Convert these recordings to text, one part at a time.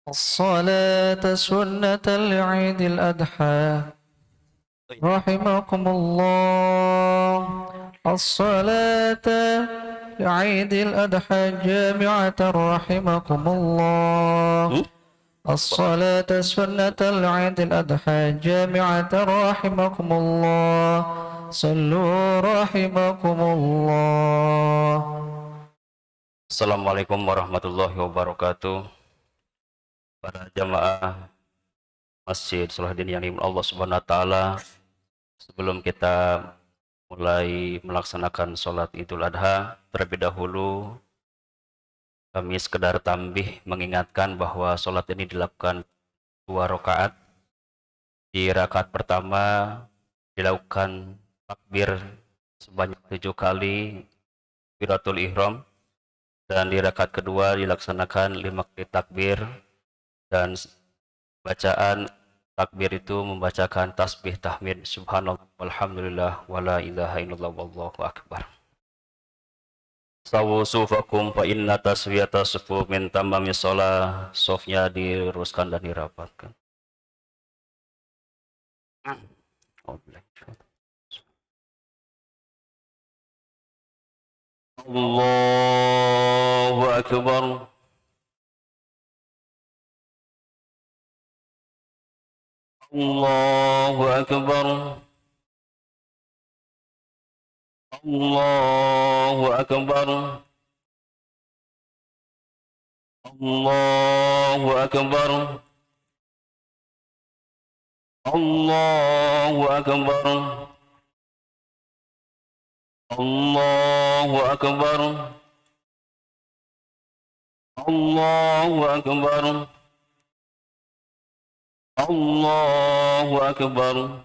الصلاة سنة لعيد الأضحى رحمكم الله. الصلاة لعيد الأضحى جامعة رحمكم الله. الصلاة سنة لعيد الأضحى جامعة رحمكم الله. صلوا رحمكم الله. Assalamualaikum warahmatullahi wabarakatuh. Para jamaah Masjid Salahuddin yang dimiliki Allah Subhanahu wa taala, sebelum kita mulai melaksanakan sholat Idul Adha, terlebih dahulu kami sekedar tambih mengingatkan bahwa sholat ini dilakukan 2 rakaat. Di rakaat pertama dilakukan takbir sebanyak 7 kali takbiratul ihram, dan di rakaat kedua dilaksanakan 5 kali takbir, dan bacaan takbir itu membacakan tasbih tahmid subhanallah walhamdulillah wala ilaha illallah wallahu akbar. Sawu sufakum fa inna taswiyata sufu min tamami sholah. Sofnya diluruskan dan dirapatkan. Allahu akbar. Allahu akbar. Allahu akbar. Allahu akbar. Allahu akbar. Allahu akbar. Allahu akbar. Allahu akbar.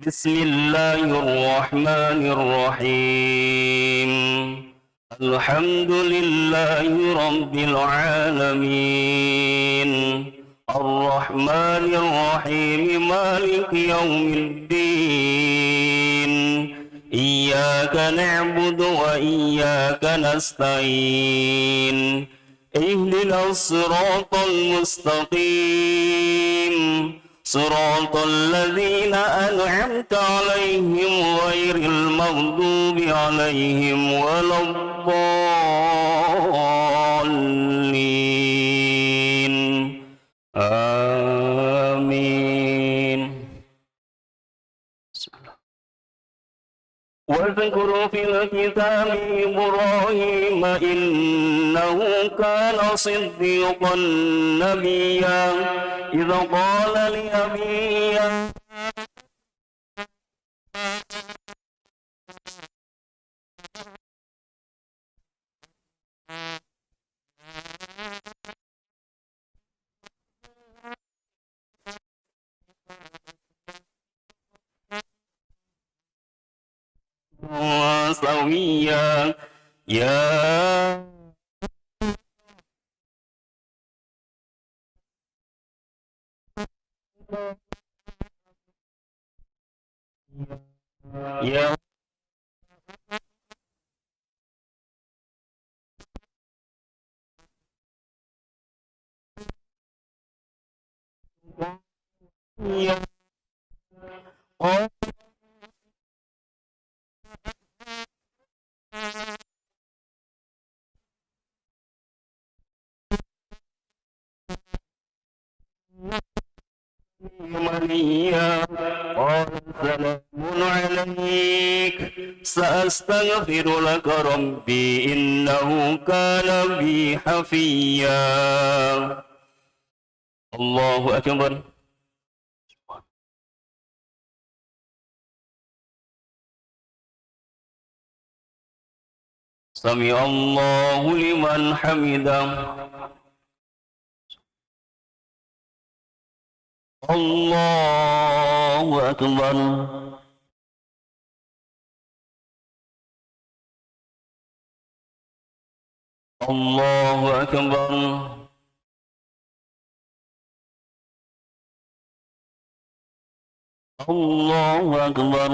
Bismillahirrahmanirrahim. Alhamdulillahi rabbil alamin. Ar-Rahmanir Rahim. Maliki yaumiddin. Iyyaka na'budu wa iyyaka nasta'in. Ihdinas siratal mustaqim. Siratal ladzina an'amta 'alaihim ghairil maghdubi 'alaihim waladdallin. Amin. واذكر في الكتاب إبراهيم إنه كان صديقا نبيا إذ قال لأبيه سويا يا يا يا مريم قال سلام عليك سأستغفر لك ربي إنه كان بي حفيا. الله أكبر. سمع الله لمن حمده. الله أكبر. الله أكبر. الله أكبر.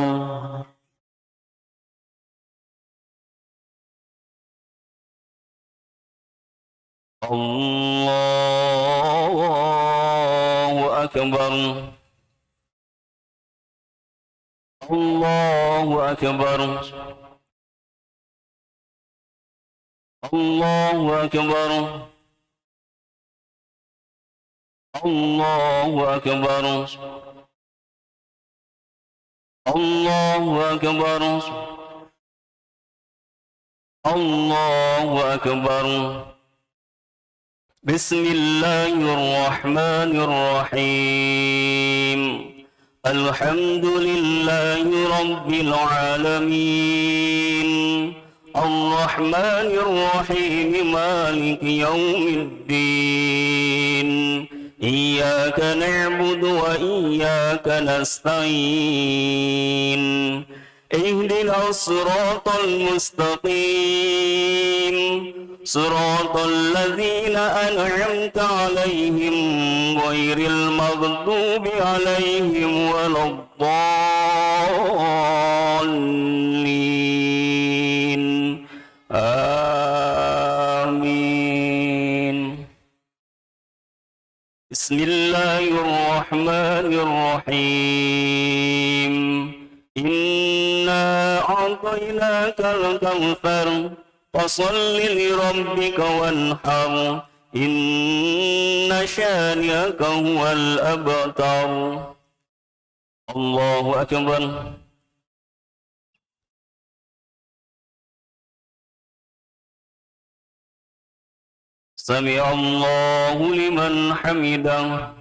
Allahu Akbar. Allahu Akbar. Allahu Akbar. Allahu Akbar. Allahu Akbar. Allahu Akbar. Bismillahirrahmanirrahim. Alhamdulillahi Rabbil Alamin. Ar-Rahmanir Rahim. Maliki Yawmiddin. Iyyaka na'budu wa iyyaka nasta'in. Ihdinas siratal mustaqim. Siratal ladzina an'amta 'alaihim ghairil maghdubi 'alaihim waladdallin. Amin. Bismillahirrahmanirrahim. Inna a'tainakal kautsar fasalli lirabbika wanhar. Inna syani'aka huwal abtar. Allahu Akbar. Sami'allahu liman hamidah.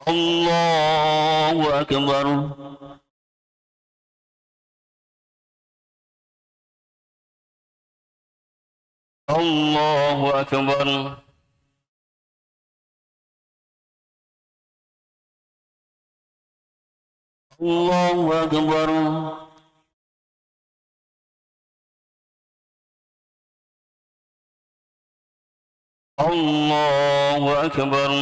Allahu Akbar. Allahu Akbar. Allahu Akbar. Allahu Akbar.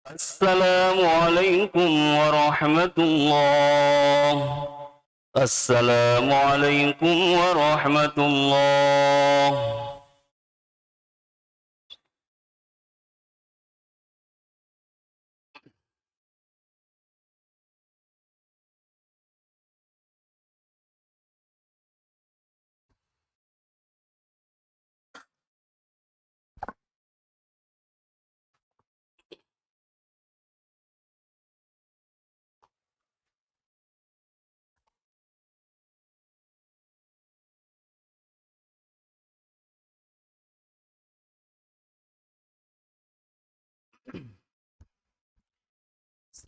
Assalamualaikum warahmatullah. Assalamualaikum warahmatullah.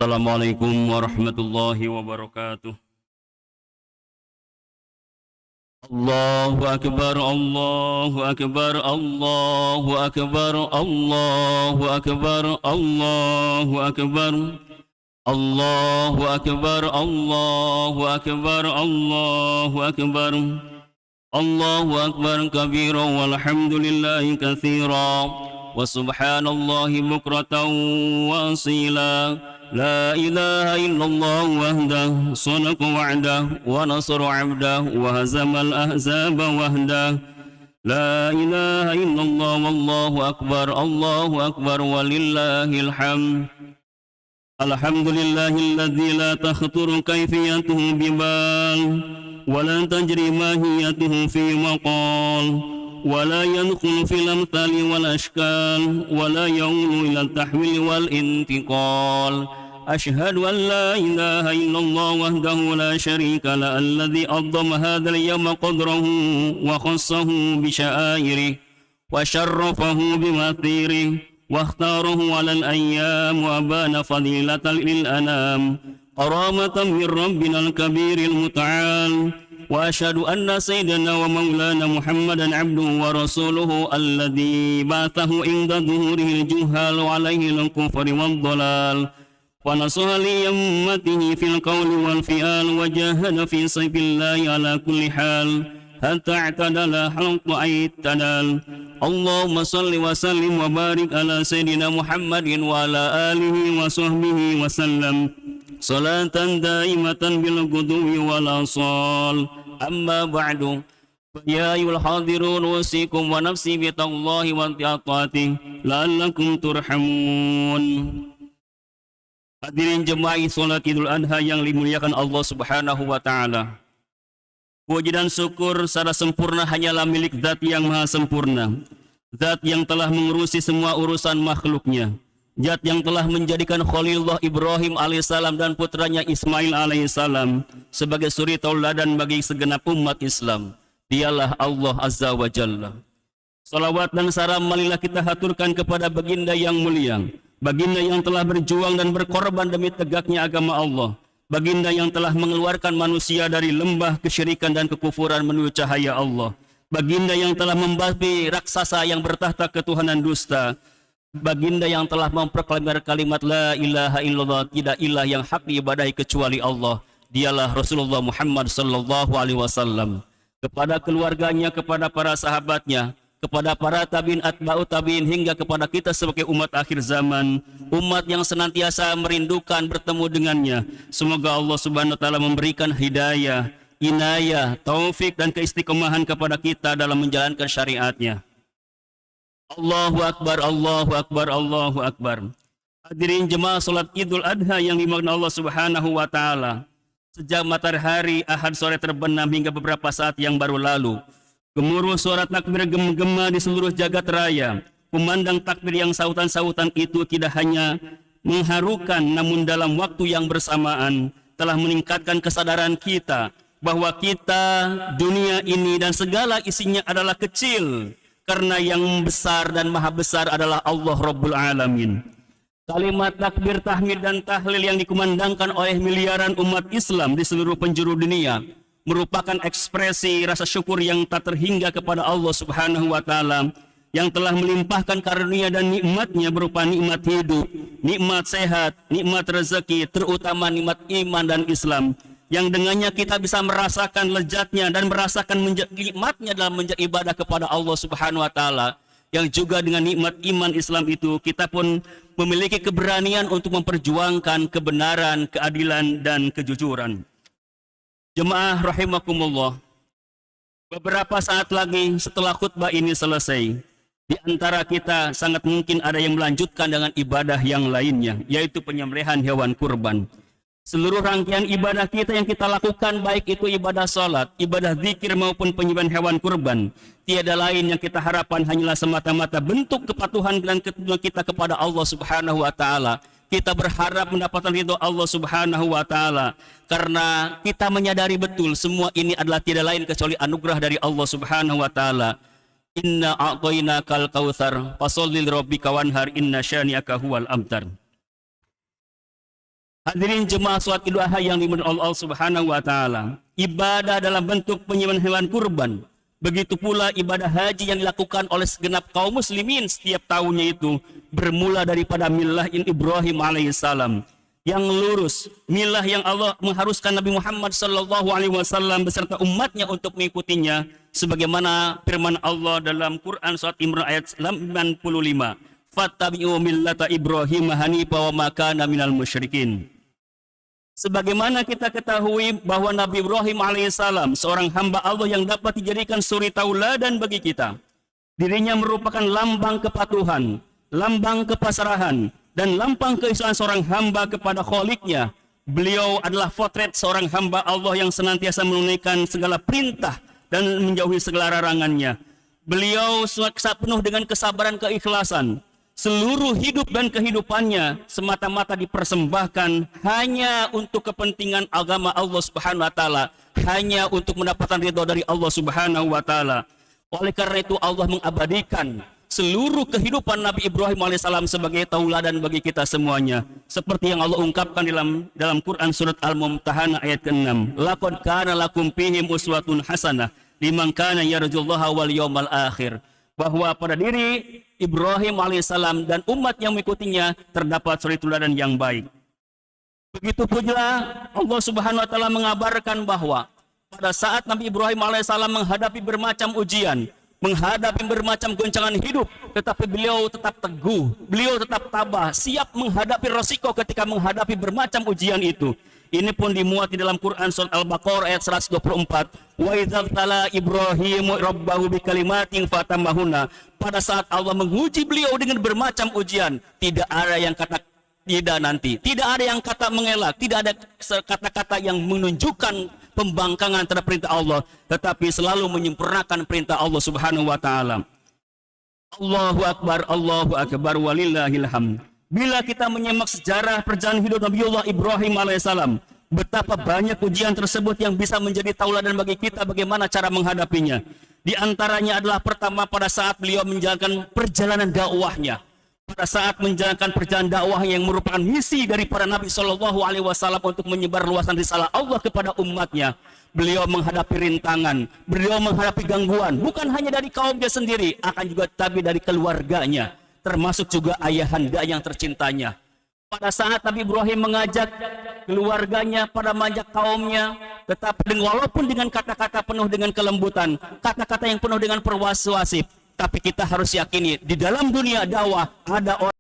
Assalamualaikum warahmatullahi wabarakatuh. Allahu Akbar, Allahu Akbar, Allahu Akbar, Allahu Akbar, Allahu Akbar. Allahu Akbar, Allahu Akbar, Allahu Akbar. Allahu Akbar kabira walhamdulillahi katsira wa subhanallahi bukratan wa asila. La ilaha illallah wahdah sadaqa wa'dah wa nasara 'abdah wa hazamal ahzaba wahdah. La ilaha illallah wallahu akbar walillahil hamd. Alhamdulillahilladzi la takhturu kayfiyatuhu bibal wa la tajri mahiyatuhu fi maqal wa la yadkhulu fil amthali wal ashkal wa la yawlu ila tahwil wal intiqal. Ashhadu an la ilaha illallah wahdahu la sharika la alladzi azzama hadzal yawma qadrahu wa khassahu bi sya'airihi wa syarrafahu bi mathirihi واختاره على الأيام وأبان فضيلة للأنام. كرامة من ربنا الكبير المتعال. وأشهد أن سيدنا ومولانا محمدا عبده ورسوله الذي بعثه عند ظهوره الجهال وعليه الكفر والضلال، فنصح لأمته في القول والفعال، وجاهد في سيف الله على كل حال حتى اعتدل حق اعتدال. اللهم صل وسلم وبارك على سيدنا محمد وعلى آله وصحبه وسلم صلاة دائمة بالغدو والآصال. أما بعد، فيا أيها الحاضرون أوصيكم ونفسي بتقوى الله وطاعته لعلكم ترحمون. Hadirin jemaah salat Idul Adha yang dimuliakan Allah Subhanahu wa taala. Puji dan syukur secara sempurna hanyalah milik Zat yang Maha Sempurna, Zat yang telah mengurusi semua urusan makhluknya, Zat yang telah menjadikan Khalilullah Ibrahim alaihissalam dan putranya Ismail alaihissalam sebagai suri tauladan bagi segenap umat Islam. Dialah Allah Azza wa Jalla. Salawat dan salam marilah kita haturkan kepada baginda yang mulia, baginda yang telah berjuang dan berkorban demi tegaknya agama Allah, baginda yang telah mengeluarkan manusia dari lembah kesyirikan dan kekufuran menuju cahaya Allah, baginda yang telah membasmi raksasa yang bertahta ketuhanan dusta, baginda yang telah memproklamirkan kalimat la ilaha illallah, tidak ilah yang hak diibadahi kecuali Allah. Dialah Rasulullah Muhammad sallallahu alaihi wasallam. Kepada keluarganya, kepada para sahabatnya, kepada para tabiin, atba'u tabiin, hingga kepada kita sebagai umat akhir zaman, umat yang senantiasa merindukan bertemu dengannya. Semoga Allah Subhanahu wa taala memberikan hidayah, inayah, taufik dan keistiqomahan kepada kita dalam menjalankan syariatnya. Allahu Akbar, Allahu Akbar, Allahu Akbar. Hadirin jemaah salat Idul Adha yang dimaksud Allah Subhanahu wa taala. Sejak matahari Ahad sore terbenam hingga beberapa saat yang baru lalu, gemuruh suara takbir gema-gema di seluruh jagat raya. Memandang takbir yang sautan-sautan itu tidak hanya mengharukan, namun dalam waktu yang bersamaan telah meningkatkan kesadaran kita bahwa kita, dunia ini dan segala isinya adalah kecil, karena yang besar dan maha besar adalah Allah Rabbul Alamin. Kalimat takbir, tahmid dan tahlil yang dikumandangkan oleh miliaran umat Islam di seluruh penjuru dunia merupakan ekspresi rasa syukur yang tak terhingga kepada Allah Subhanahu wa taala yang telah melimpahkan karunia dan nikmatnya berupa nikmat hidup, nikmat sehat, nikmat rezeki, terutama nikmat iman dan Islam, yang dengannya kita bisa merasakan lezatnya dan merasakan nikmatnya dalam ibadah kepada Allah Subhanahu wa taala. Yang juga dengan nikmat iman Islam itu kita pun memiliki keberanian untuk memperjuangkan kebenaran, keadilan dan kejujuran. Jemaah rahimakumullah, beberapa saat lagi setelah khutbah ini selesai, di antara kita sangat mungkin ada yang melanjutkan dengan ibadah yang lainnya, yaitu penyembelihan hewan kurban. Seluruh rangkaian ibadah kita yang kita lakukan, baik itu ibadah salat, ibadah zikir maupun penyembelihan hewan kurban, tiada lain yang kita harapkan hanyalah semata-mata bentuk kepatuhan dan ketundukan kita kepada Allah Subhanahu wa taala. Kita berharap mendapatkan ridho Allah Subhanahu wa taala karena kita menyadari betul semua ini adalah tiada lain kecuali anugerah dari Allah Subhanahu wa taala. Inna a'tainakal kautsar fasholli lirabbika wanhar inna syani'aka huwal abtar. Hadirin jemaah salat Idul Adha yang dimuliakan Allah Subhanahu wa taala, ibadah dalam bentuk penyembelihan hewan kurban, begitu pula ibadah haji yang dilakukan oleh segenap kaum muslimin setiap tahunnya itu bermula daripada milah Ibrahim alaihissalam yang lurus, milah yang Allah mengharuskan Nabi Muhammad sallallahu alaihi wasallam beserta umatnya untuk mengikutinya, sebagaimana firman Allah dalam Quran surat Imran ayat 85, fattabi'u millata Ibrahim hanifa wa ma kana minal musyrikin. Sebagaimana kita ketahui bahwa Nabi Ibrahim alaihissalam seorang hamba Allah yang dapat dijadikan suri tauladan bagi kita. Dirinya merupakan lambang kepatuhan, lambang kepasrahan, dan lambang keislaman seorang hamba kepada Khaliqnya. Beliau adalah potret seorang hamba Allah yang senantiasa menunaikan segala perintah dan menjauhi segala larangannya. Beliau penuh dengan kesabaran, keikhlasan. Seluruh hidup dan kehidupannya semata-mata dipersembahkan hanya untuk kepentingan agama Allah Subhanahu wa taala, hanya untuk mendapatkan ridha dari Allah Subhanahu wa taala. Oleh karena itu Allah mengabadikan seluruh kehidupan Nabi Ibrahim alaihissalam sebagai tauladan bagi kita semuanya. Seperti yang Allah ungkapkan dalam Quran surat Al-Mumtahanah ayat ke-6. Laqad kana lakum fihim uswatun hasanah liman kana yarjullaha wal yawmal akhir. Bahwa pada diri Ibrahim alaihissalam dan umat yang mengikutinya terdapat suri teladan yang baik. Begitu pula Allah Subhanahu wa taala mengabarkan bahwa pada saat Nabi Ibrahim alaihissalam menghadapi bermacam ujian, menghadapi bermacam goncangan hidup, tetapi beliau tetap teguh, beliau tetap tabah, siap menghadapi resiko ketika menghadapi bermacam ujian itu. Ini pun dimuat di dalam Quran surat Al-Baqarah ayat 124. Wa idza tala Ibrahim rabbahu bikalimatin fatammahunna. Pada saat Allah menguji beliau dengan bermacam ujian, tidak ada yang kata tidak nanti, tidak ada yang kata mengelak, tidak ada kata-kata yang menunjukkan pembangkangan terhadap perintah Allah, tetapi selalu menyempurnakan perintah Allah Subhanahu wa taala. Allahu akbar walillahil hamd. Bila kita menyimak sejarah perjalanan hidup Nabiullah Ibrahim alaihissalam, betapa banyak ujian tersebut yang bisa menjadi tauladan bagi kita bagaimana cara menghadapinya. Di antaranya adalah pertama pada saat beliau menjalankan perjalanan dakwahnya. Pada saat menjalankan perjalanan dakwah yang merupakan misi daripada Nabi Shallallahu Alaihi Wasallam untuk menyebar luasan risalah Allah kepada umatnya, beliau menghadapi rintangan, beliau menghadapi gangguan, bukan hanya dari kaumnya sendiri, akan juga tapi dari keluarganya, termasuk juga ayahanda yang tercintanya. Pada saat Nabi Ibrahim mengajak keluarganya pada mengajak kaumnya, tetapi walaupun dengan kata-kata penuh dengan kelembutan, kata-kata yang penuh dengan persuasif, tapi kita harus yakini di dalam dunia dakwah ada orang